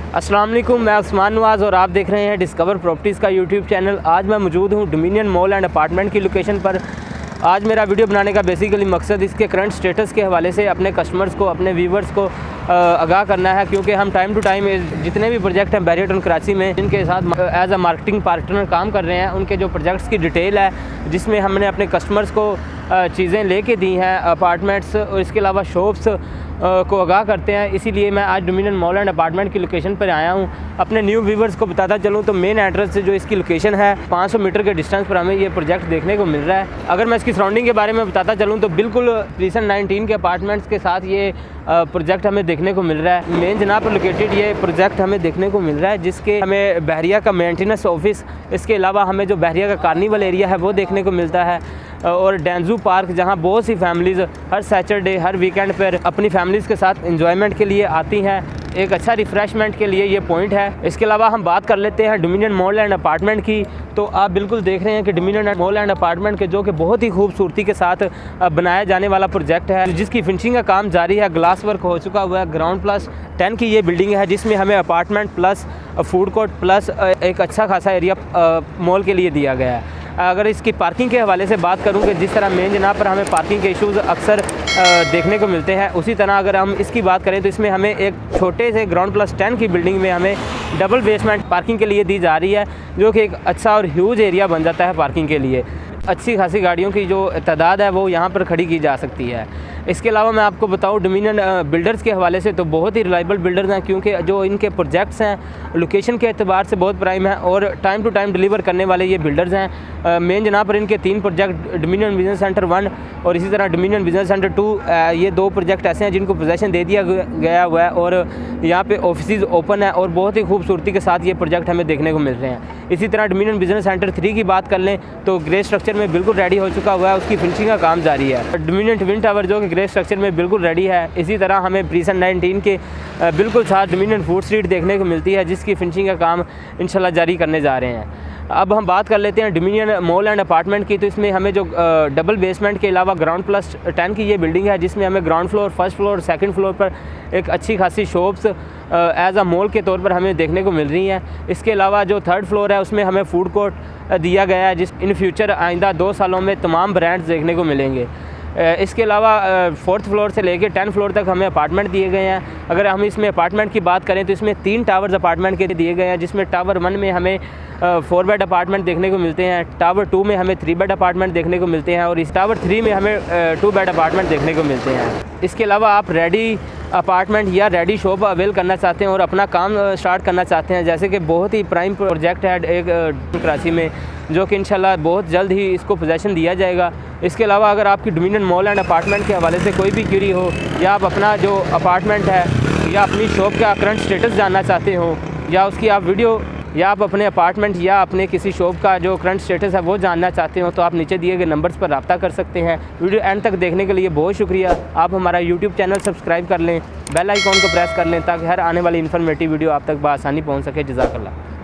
अस्सलाम वालेकुम, मैं उस्मान नवाज़ और आप देख रहे हैं डिस्कवर प्रॉपर्टीज़ का यूट्यूब चैनल। आज मैं मौजूद हूँ डोमिनियन मॉल एंड अपार्टमेंट की लोकेशन पर। आज मेरा वीडियो बनाने का बेसिकली मकसद इसके करंट स्टेटस के हवाले से अपने कस्टमर्स को, अपने व्यूवर्स को आगाह करना है, क्योंकि हम टाइम टू टाइम जितने भी प्रोजेक्ट हैं बैरियर टाउन कराची में जिनके साथ एज अ मार्केटिंग पार्टनर काम कर रहे हैं, उनके जो प्रोजेक्ट्स की डिटेल है जिसमें हमने अपने कस्टमर्स को चीज़ें लेके दी हैं, अपार्टमेंट्स और इसके अलावा शॉप्स को आगाह करते हैं। इसीलिए मैं आज डोमिनियन मॉल एंड अपार्टमेंट की लोकेशन पर आया हूँ। अपने न्यू व्यूवर्स को बताता चलूँ तो मेन एड्रेस से जो इसकी लोकेशन है 500 मीटर के डिस्टेंस पर हमें ये प्रोजेक्ट देखने को मिल रहा है। अगर मैं इसकी सराउंडिंग के बारे में बताता चलूँ तो बिल्कुल रीसेंट 19 के अपार्टमेंट्स के साथ ये प्रोजेक्ट हमें देखने को मिल रहा है। मेन जनाब पर लोकेटेड ये प्रोजेक्ट हमें देखने को मिल रहा है, जिसके हमें बहरिया का मेंटेनेंस ऑफिस, इसके अलावा हमें जो बहरिया का कार्निवल एरिया है वो देखने को मिलता है, और डेंजू पार्क जहां बहुत सी फैमिलीज़ हर सैटरडे, हर वीकेंड पर अपनी फैमिलीज़ के साथ एंजॉयमेंट के लिए आती हैं। एक अच्छा रिफ़्रेशमेंट के लिए ये पॉइंट है। इसके अलावा हम बात कर लेते हैं डोमिनियन मॉल एंड अपार्टमेंट की। तो आप बिल्कुल देख रहे हैं कि डोमिनियन मॉल एंड अपार्टमेंट के जो कि बहुत ही खूबसूरती के साथ बनाया जाने वाला प्रोजेक्ट है, जिसकी फिनिशिंग का काम जारी है। ग्लास वर्क हो चुका हुआ है। ग्राउंड प्लस 10 की ये बिल्डिंग है, जिसमें हमें apartment plus food court plus एक अच्छा खासा एरिया मॉल के लिए दिया गया है। अगर इसकी पार्किंग के हवाले से बात करूँ कि जिस तरह मेन जनाब पर हमें पार्किंग के इश्यूज़ अक्सर देखने को मिलते हैं, उसी तरह अगर हम इसकी बात करें तो इसमें हमें एक छोटे से ग्राउंड प्लस 10 की बिल्डिंग में हमें डबल बेसमेंट पार्किंग के लिए दी जा रही है, जो कि एक अच्छा और ह्यूज एरिया बन जाता है पार्किंग के लिए। अच्छी खासी गाड़ियों की जो तादाद है वो यहाँ पर खड़ी की जा सकती है। इसके अलावा मैं आपको बताऊँ डोमिनियन बिल्डर्स के हवाले से तो बहुत ही रिलायबल बिल्डर्स हैं, क्योंकि जो इनके प्रोजेक्ट्स हैं लोकेशन के एतबार से बहुत प्राइम है और टाइम टू टाइम डिलीवर करने वाले ये बिल्डर्स हैं। मेन जनाब पर इनके 3 प्रोजेक्ट डोमिनियन बिजनेस सेंटर 1 और इसी तरह डोमिनियन बिजनेस सेंटर 2, ये 2 प्रोजेक्ट ऐसे हैं जिनको पोजेसन दे दिया गया हुआ है और यहाँ पे ऑफिस ओपन है और बहुत ही खूबसूरती के साथ ये प्रोजेक्ट हमें देखने को मिल रहे हैं। इसी तरह डोमिनियन बिजनेस सेंटर 3 की बात कर लें तो ग्रे स्ट्रक्चर में बिल्कुल रेडी हो चुका हुआ है, उसकी फिनिशिंग का काम जारी है। डोमिनियन ट्विन टावर जो कि ग्रे स्ट्रक्चर में बिल्कुल रेडी है। इसी तरह हमें प्रीसन 19 के बिल्कुल साथ डोमिनियन फूड स्ट्रीट देखने को मिलती है, जिसकी फिनिशिंग का काम इंशाल्लाह जारी करने जा रहे हैं। अब हम बात कर लेते हैं डोमिनियन मॉल एंड अपार्टमेंट की। तो इसमें हमें जो डबल बेसमेंट के अलावा ग्राउंड प्लस 10 की ये बिल्डिंग है, जिसमें हमें ग्राउंड फ्लोर, फर्स्ट फ्लोर और सेकंड फ्लोर पर एक अच्छी खासी शॉप्स एज अ मॉल के तौर पर हमें देखने को मिल रही हैं। इसके अलावा जो थर्ड फ्लोर है उसमें हमें फूड कोर्ट दिया गया है, जिस इन फ्यूचर आइंदा 2 सालों में तमाम ब्रांड्स देखने को मिलेंगे। इसके अलावा 4th फ्लोर से लेकर 10 फ्लोर तक हमें अपार्टमेंट दिए गए हैं। अगर हम इसमें अपार्टमेंट की बात करें तो इसमें 3 टावर्स अपार्टमेंट के दिए गए हैं, जिसमें टावर 1 में हमें 4 बेड अपार्टमेंट देखने को मिलते हैं, टावर 2 में हमें 3 बेड अपार्टमेंट देखने को मिलते हैं और इस टावर 3 में हमें 2 बेड अपार्टमेंट देखने को मिलते हैं। इसके अलावा आप रेडी अपार्टमेंट या रेडी शॉप अवेल करना चाहते हैं और अपना काम स्टार्ट करना चाहते हैं, जैसे कि बहुत ही प्राइम प्रोजेक्ट है एक कराची में, जो कि इंशाल्लाह बहुत जल्द ही इसको पोजेसन दिया जाएगा। इसके अलावा अगर आपकी डोमिनियन मॉल एंड अपार्टमेंट के हवाले से कोई भी क्यूरी हो, या आप अपना जो अपार्टमेंट है या अपनी शॉप का करंट स्टेटस जानना चाहते हो, या उसकी आप वीडियो, या आप अपने अपार्टमेंट या अपने किसी शॉप का जो करंट स्टेटस है वो जानना चाहते हो, तो आप नीचे दिए गए नंबर्स पर रब्ता कर सकते हैं। वीडियो एंड तक देखने के लिए बहुत शुक्रिया। आप हमारा यूट्यूब चैनल सब्सक्राइब कर लें, बेल आइकॉन को प्रेस कर लें, ताकि हर आने वाली इन्फॉर्मेटिव वीडियो आप तक बआसानी पहुँच सके। जज़ाकल्लाह।